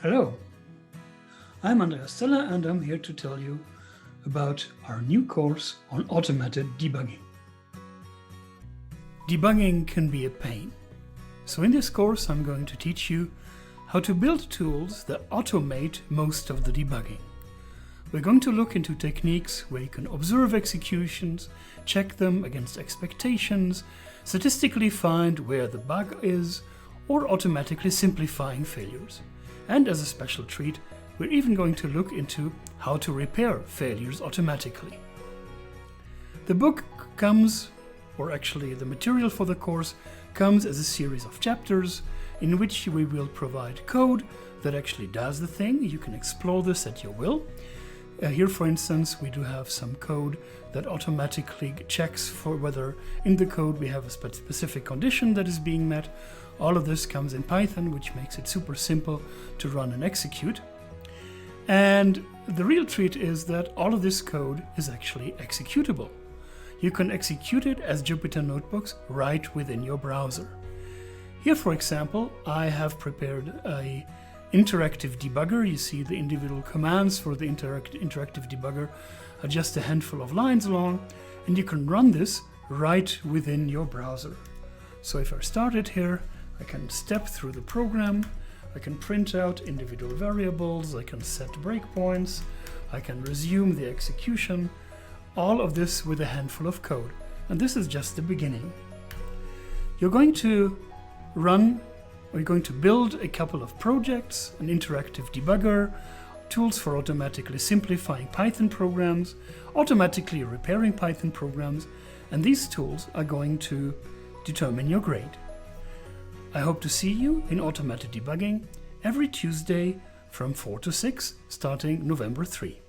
Hello, I'm Andreas Zeller and I'm here to tell you about our new course on automated debugging. Debugging can be a pain. So in this course I'm going to teach you how to build tools that automate most of the debugging. We're going to look into techniques where you can observe executions, check them against expectations, statistically find where the bug is, or automatically simplifying failures. And as a special treat, we're even going to look into how to repair failures automatically. The book comes, or actually the material for the course, comes as a series of chapters in which we will provide code that actually does the thing. You can explore this at your will. Here, for instance, we do have some code that automatically checks for whether in the code we have a specific condition that is being met. All of this comes in Python, which makes it super simple to run and execute. And the real treat is that all of this code is actually executable. You can execute it as Jupyter notebooks right within your browser. Here, for example, I have prepared an interactive debugger. You see the individual commands for the interactive debugger are just a handful of lines long, and you can run this right within your browser. So if I start it here, I can step through the program, I can print out individual variables, I can set breakpoints, I can resume the execution, all of this with a handful of code. And this is just the beginning. You're going to build a couple of projects, an interactive debugger, tools for automatically simplifying Python programs, automatically repairing Python programs, and these tools are going to determine your grade. I hope to see you in automated debugging every Tuesday from 4 to 6, starting November 3.